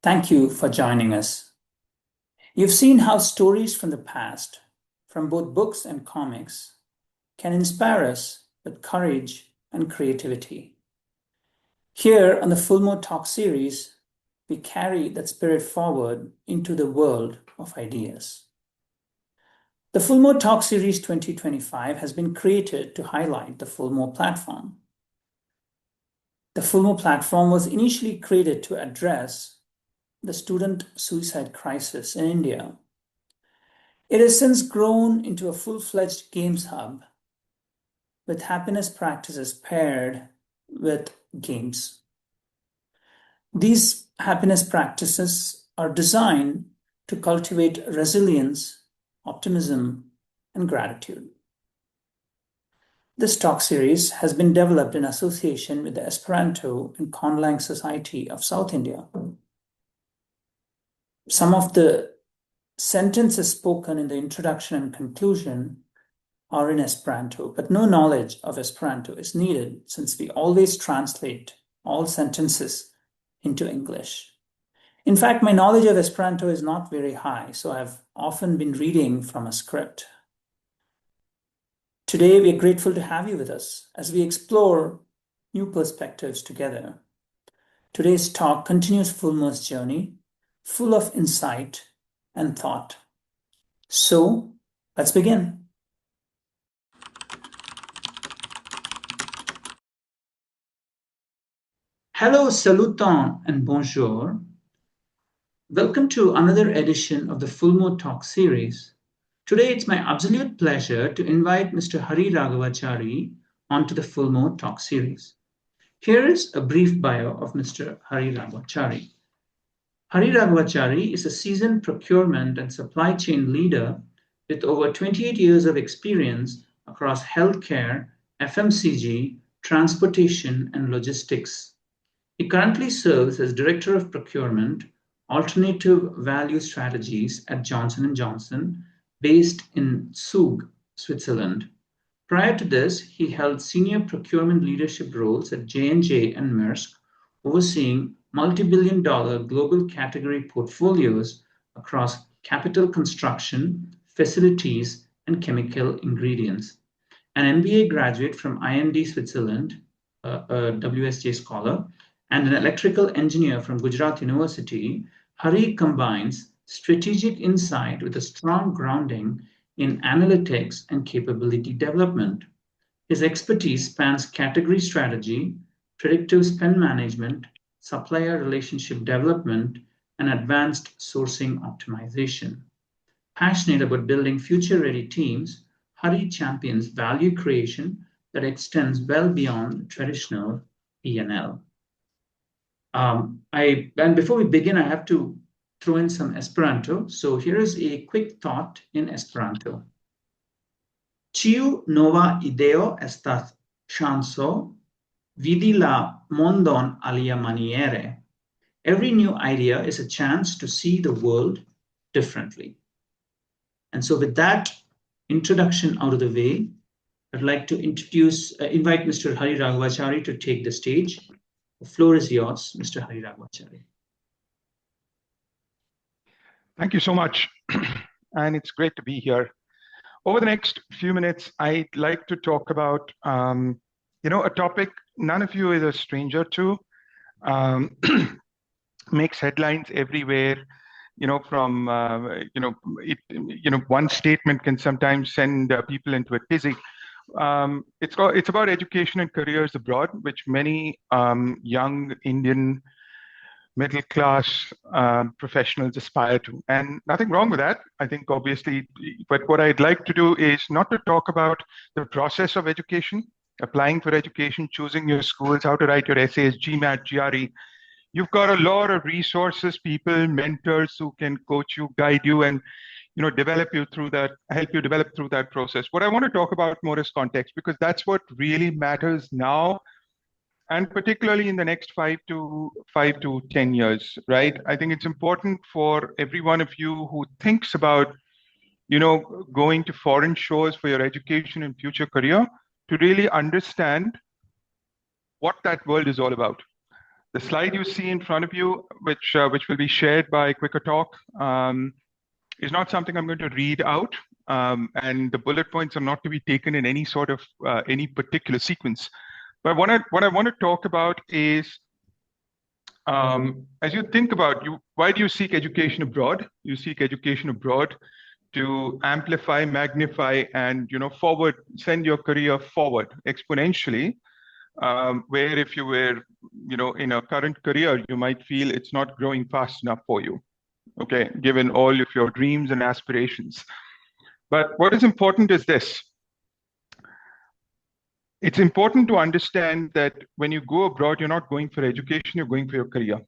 Thank you for joining us. You've seen how stories from the past, from both books and comics, can inspire us with courage and creativity. Here on the Fulmo Talk Series, we carry that spirit forward into the world of ideas. The Fulmo Talk Series 2025 has been created to highlight the Fulmo platform. The Fulmo platform was initially created to address the student suicide crisis in India. It has since grown into a full-fledged games hub with happiness practices paired with games. These happiness practices are designed to cultivate resilience, optimism, and gratitude. This talk series has been developed in association with the Esperanto and ConLang Society of South India. Some of the sentences spoken in the introduction and conclusion are in Esperanto, but no knowledge of Esperanto is needed since we always translate all sentences into English. In fact, my knowledge of Esperanto is not very high, so I've often been reading from a script. Today, we are grateful to have you with us as we explore new perspectives together. Today's talk continues Fulmo's journey, full of insight and thought. So, let's begin. Hello, salutant, and bonjour. Welcome to another edition of the Fulmo Talk Series. Today, it's my absolute pleasure to invite Mr. Hari Raghavachari onto the Fulmo Talk Series. Here is a brief bio of Mr. Hari Raghavachari. Hari Raghavachari is a seasoned procurement and supply chain leader with over 28 years of experience across healthcare, FMCG, transportation, and logistics. He currently serves as Director of Procurement, Alternative Value Strategies at Johnson & Johnson, based in Zug, Switzerland. Prior to this, he held senior procurement leadership roles at J&J and Maersk, overseeing multi-billion-dollar global category portfolios across capital construction, facilities, and chemical ingredients. An MBA graduate from IMD Switzerland, a WSJ scholar, and an electrical engineer from Gujarat University, Hari combines strategic insight with a strong grounding in analytics and capability development. His expertise spans category strategy, predictive spend management, supplier relationship development, and advanced sourcing optimization. Passionate about building future-ready teams, Hari champions value creation that extends well beyond traditional P&L. And before we begin, I have to throw in some Esperanto. So here is a quick thought in Esperanto. Ĉiu nova ideo estas ŝanco vidi la mondon aliamaniere. Every new idea is a chance to see the world differently. And so with that introduction out of the way, I'd like to invite Mr. Hari Raghavachari to take the stage. The floor is yours, Mr. Hari Raghavachari. Thank you so much. And it's great to be here. Over the next few minutes, I'd like to talk about a topic none of you is a stranger to. Makes headlines everywhere. From one statement can sometimes send people into a tizzy. It's about education and careers abroad, which many young Indian middle-class professionals aspire to, and nothing wrong with that, I think, obviously. But what I'd like to do is not to talk about the process of education, applying for education, choosing your schools, how to write your essays, GMAT, GRE. You've got a lot of resources, people, mentors who can coach you, guide you, and develop you through that, help you develop through that process. What I want to talk about more is context, because that's what really matters now, and particularly in the next 5 to 10 years, right? I think it's important for every one of you who thinks about, going to foreign shores for your education and future career to really understand what that world is all about. The slide you see in front of you, which will be shared by Quicker Talk, is not something I'm going to read out, and the bullet points are not to be taken in any sort of any particular sequence. But what I want to talk about is, as you think about why do you seek education abroad? You seek education abroad to amplify, magnify, and send your career forward exponentially. Where if you were, in a current career, you might feel it's not growing fast enough for you. Okay, given all of your dreams and aspirations. But what is important is this. It's important to understand that when you go abroad, you're not going for education, you're going for your career.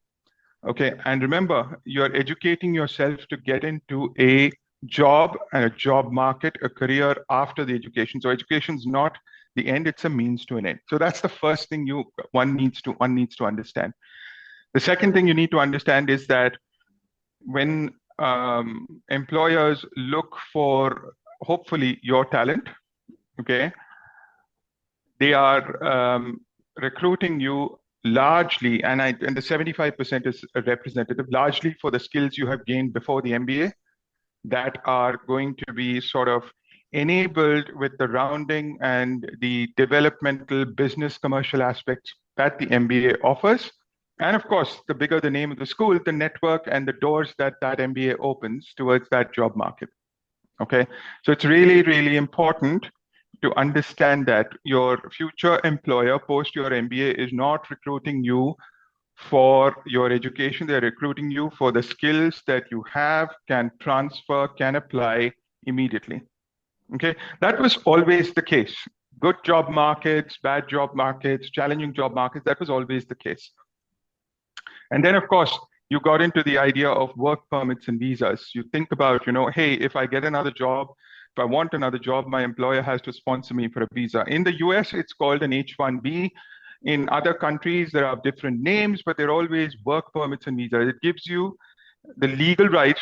Okay, and remember, you're educating yourself to get into a job and a job market, a career after the education. So education is not the end, it's a means to an end. So that's the first thing one needs to understand. The second thing you need to understand is that when employers look for, hopefully, your talent, okay, they are recruiting you largely, and the 75% is representative, largely for the skills you have gained before the MBA that are going to be sort of enabled with the rounding and the developmental business commercial aspects that the MBA offers. And of course, the bigger the name of the school, the network and the doors that MBA opens towards that job market. Okay, so it's really, really important to understand that your future employer post your MBA is not recruiting you for your education. They're recruiting you for the skills that you have, can transfer, can apply immediately. Okay, that was always the case. Good job markets, bad job markets, challenging job markets, that was always the case. And then, of course, you got into the idea of work permits and visas. You think about, hey, if I get another job, if I want another job, my employer has to sponsor me for a visa. In the US, it's called an H-1B. In other countries, there are different names, but they're always work permits and visas. It gives you the legal right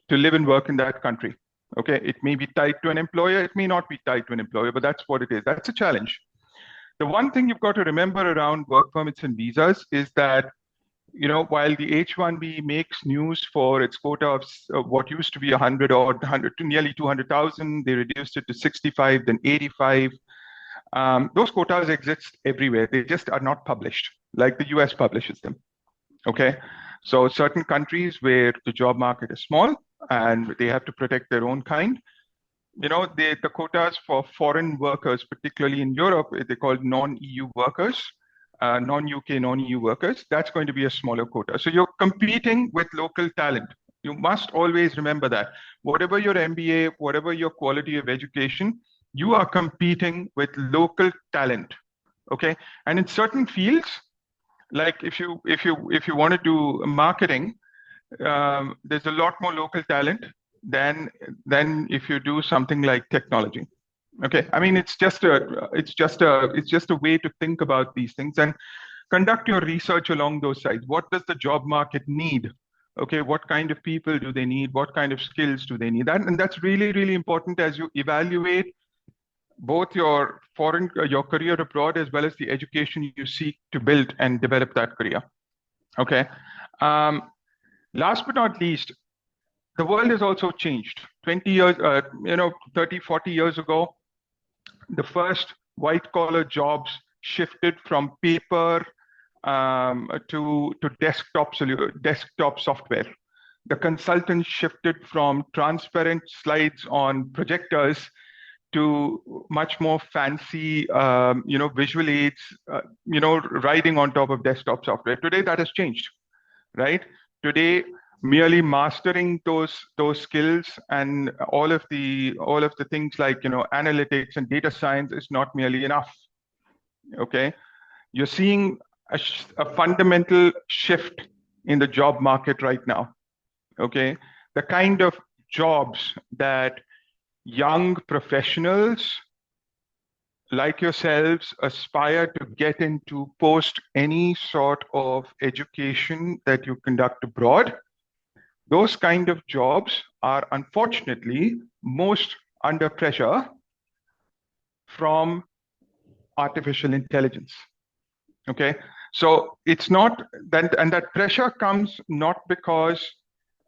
to live and work in that country. Okay, it may be tied to an employer, it may not be tied to an employer, but that's what it is. That's a challenge. The one thing you've got to remember around work permits and visas is that, while the H-1B makes news for its quota of what used to be 100 or 100 to nearly 200,000, they reduced it to 65, then 85. Those quotas exist everywhere. They just are not published, like the US publishes them. Okay, so certain countries where the job market is small and they have to protect their own kind, the quotas for foreign workers, particularly in Europe, they're called non-EU workers, non-UK, non-EU workers. That's going to be a smaller quota. So you're competing with local talent. You must always remember that. Whatever your MBA, whatever your quality of education, you are competing with local talent. Okay, and in certain fields, like if you want to do marketing, there's a lot more local talent than if you do something like technology. Okay, I mean it's just a way to think about these things and conduct your research along those sides. What does the job market need? Okay, what kind of people do they need? What kind of skills do they need? And that's really, really important as you evaluate both your career abroad as well as the education you seek to build and develop that career. Okay. Last but not least, the world has also changed. 20 years, 30, 40 years ago, the first white collar jobs shifted from paper to desktop software. The consultants shifted from transparent slides on projectors to much more fancy, visual aids, riding on top of desktop software. Today, that has changed, right? Today, merely mastering those skills and all of the things like analytics and data science is not merely enough. Okay, you're seeing a fundamental shift in the job market right now. Okay, the kind of jobs that young professionals like yourselves aspire to get into post any sort of education that you conduct abroad, those kind of jobs are unfortunately most under pressure from artificial intelligence. Okay, So it's not that, and that pressure comes not because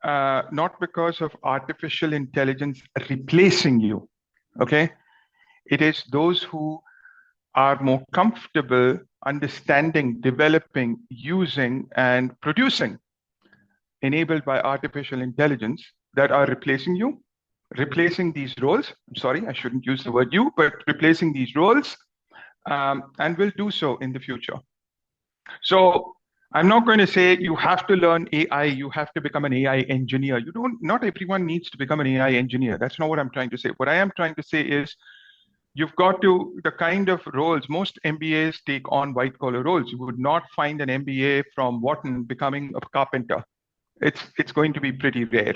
of artificial intelligence replacing you. Okay, it is those who are more comfortable understanding, developing, using, and producing enabled by artificial intelligence that are replacing you, replacing these roles. I'm sorry, I shouldn't use the word you, but replacing these roles, and will do so in the future. So I'm not going to say you have to learn AI, you have to become an AI engineer. Not everyone needs to become an AI engineer. That's not what I'm trying to say. What I am trying to say is you've got to, the kind of roles, most MBAs take on white collar roles. You would not find an MBA from Wharton becoming a carpenter. It's going to be pretty rare.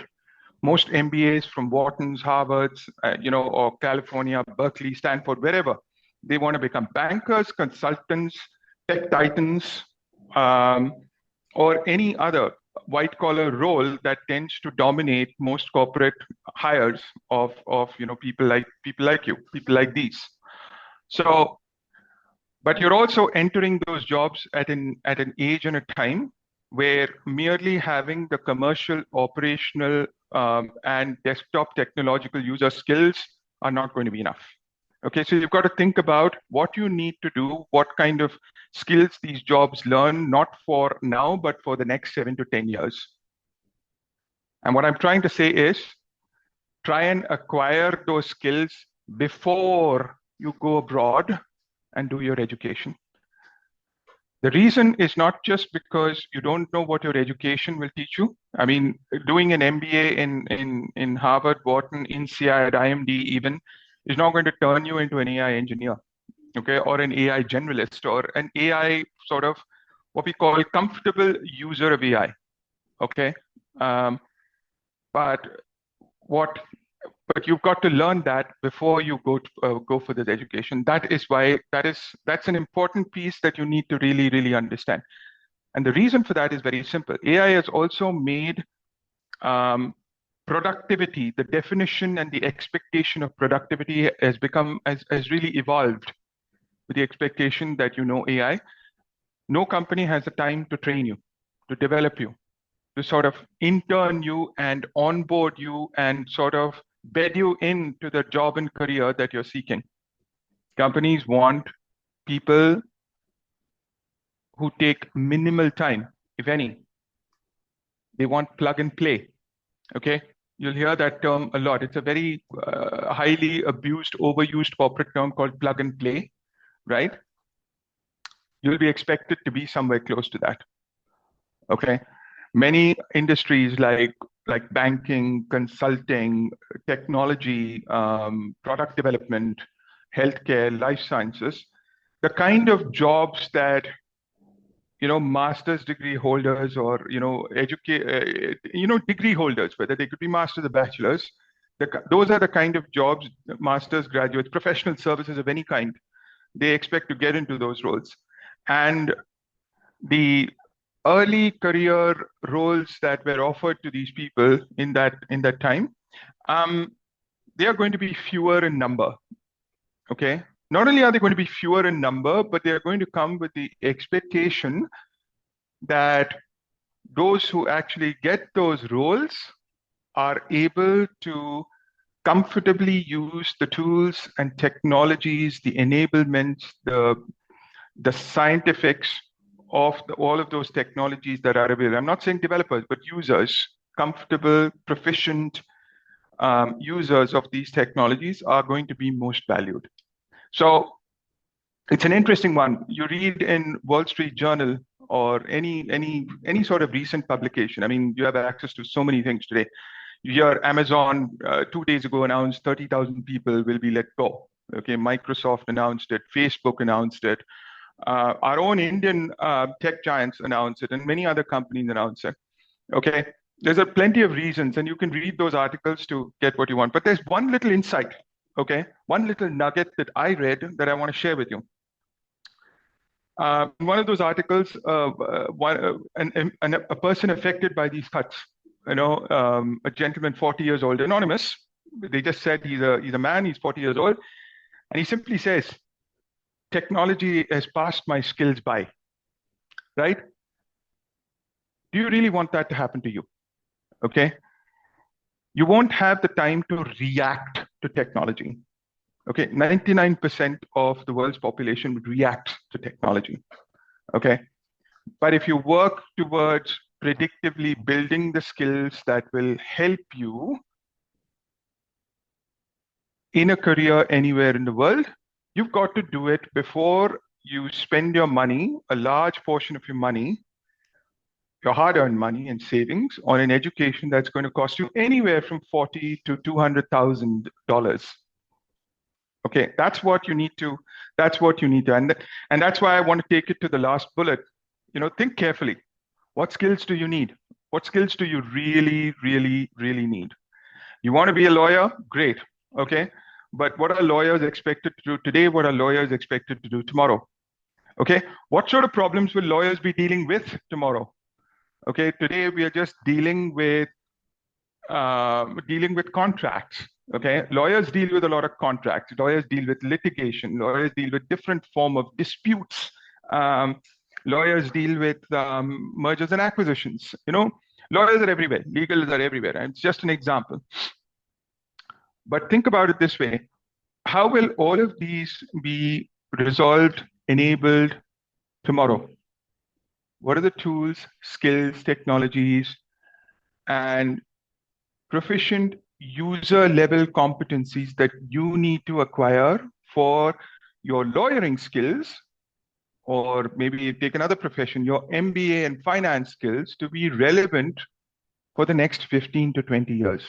Most MBAs from Wharton's, Harvard's, or California, Berkeley, Stanford, wherever, they want to become bankers, consultants, tech titans, or any other white collar role that tends to dominate most corporate hires of people like you, people like these. So, but you're also entering those jobs at an age and a time where merely having the commercial, operational, and desktop technological user skills are not going to be enough. Okay, so you've got to think about what you need to do, what kind of skills these jobs learn, not for now, but for the next 7 to 10 years. And what I'm trying to say is try and acquire those skills before you go abroad and do your education. The reason is not just because you don't know what your education will teach you. I mean, doing an MBA in Harvard, Wharton, INSEAD, IMD even, is not going to turn you into an AI engineer, okay, or an AI generalist, or an AI sort of what we call comfortable user of AI, okay? But you've got to learn that before you go for this education. That's an important piece that you need to really, really understand. And the reason for that is very simple. AI has also made productivity, the definition and the expectation of productivity has really evolved with the expectation that you know AI. No company has the time to train you, to develop you, to sort of intern you and onboard you and sort of bed you into the job and career that you're seeking. Companies want people who take minimal time, if any. They want plug and play, okay? You'll hear that term a lot. It's a very highly abused, overused corporate term called plug and play, right? You'll be expected to be somewhere close to that, okay? Many industries like banking, consulting, technology, product development, healthcare, life sciences, the kind of jobs that master's degree holders or degree holders, whether they could be masters or bachelors, those are the kind of jobs masters, graduates, professional services of any kind, they expect to get into those roles. And the early career roles that were offered to these people in that time, they are going to be fewer in number. Okay, not only are they going to be fewer in number, but they are going to come with the expectation that those who actually get those roles are able to comfortably use the tools and technologies, the enablements, the scientifics of all of those technologies that are available. I'm not saying developers, but users, comfortable, proficient users of these technologies are going to be most valued. So it's an interesting one. You read in Wall Street Journal or any sort of recent publication. I mean, you have access to so many things today. You hear Amazon 2 days ago announced 30,000 people will be let go. Okay, Microsoft announced it, Facebook announced it. Our own Indian tech giants announced it, and many other companies announced it. Okay, there's plenty of reasons, and you can read those articles to get what you want. But there's one little insight, okay, one little nugget that I read that I want to share with you. In one of those articles, a person affected by these cuts, a gentleman 40 years old, anonymous. They just said he's a man, he's 40 years old, and he simply says, technology has passed my skills by. right? Do you really want that to happen to you? Okay. You won't have the time to react to technology. Okay. 99% of the world's population would react to technology. Okay. But if you work towards predictively building the skills that will help you in a career anywhere in the world, you've got to do it before you spend your money, a large portion of your money, your hard-earned money and savings on an education that's going to cost you anywhere from $40,000 to $200,000. Okay, that's what you need to. And that's why I want to take it to the last bullet. Think carefully. What skills do you need? What skills do you really, really, really need? You want to be a lawyer? Great. Okay. But what are lawyers expected to do today? What are lawyers expected to do tomorrow? Okay. What sort of problems will lawyers be dealing with tomorrow? Okay. Today we are just dealing with contracts. Okay. Lawyers deal with a lot of contracts. Lawyers deal with litigation. Lawyers deal with different form of disputes. Lawyers deal with mergers and acquisitions. Lawyers are everywhere. Legals are everywhere. And it's just an example. But think about it this way. How will all of these be resolved, enabled tomorrow? What are the tools, skills, technologies, and proficient user level competencies that you need to acquire for your lawyering skills, or maybe take another profession, your MBA and finance skills to be relevant for the next 15 to 20 years?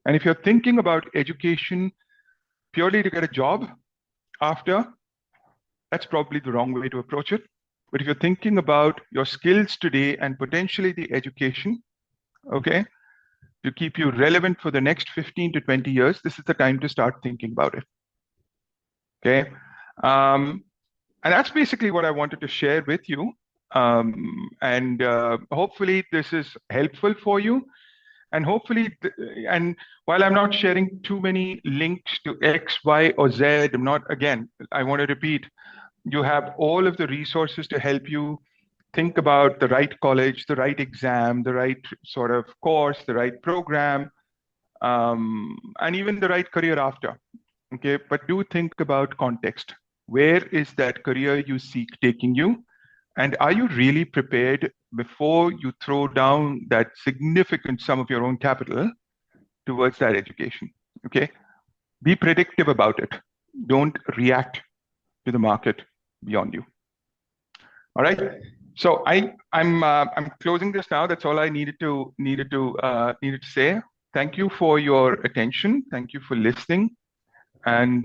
And if you're thinking about education purely to get a job after, that's probably the wrong way to approach it. But if you're thinking about your skills today and potentially the education, okay, to keep you relevant for the next 15 to 20 years, this is the time to start thinking about it. Okay. And that's basically what I wanted to share with you. And hopefully this is helpful for you. And hopefully, and while I'm not sharing too many links to X, Y, or Z, I want to repeat, you have all of the resources to help you think about the right college, the right exam, the right sort of course, the right program, and even the right career after. Okay, but do think about context. Where is that career you seek taking you? And are you really prepared before you throw down that significant sum of your own capital towards that education? Okay, be predictive about it. Don't react to the market beyond you. All right. So I'm closing this now. That's all I needed to say. Thank you for your attention. Thank you for listening, and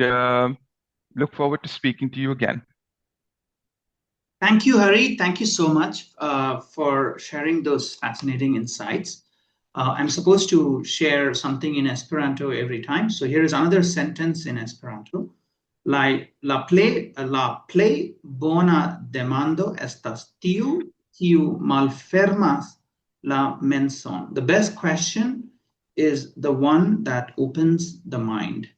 look forward to speaking to you again. Thank you, Hari. Thank you so much for sharing those fascinating insights. I'm supposed to share something in Esperanto every time. So here is another sentence in Esperanto. La plej bona demando estas kiu malfermas la menson. The best question is the one that opens the mind.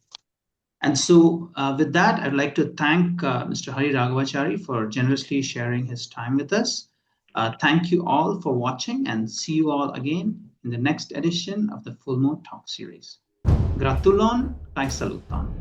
And so with that, I'd like to thank Mr. Hari Raghavachari for generously sharing his time with us. Thank you all for watching, and see you all again in the next edition of the Fulmo Talk Series. Gratulon, kai saluton.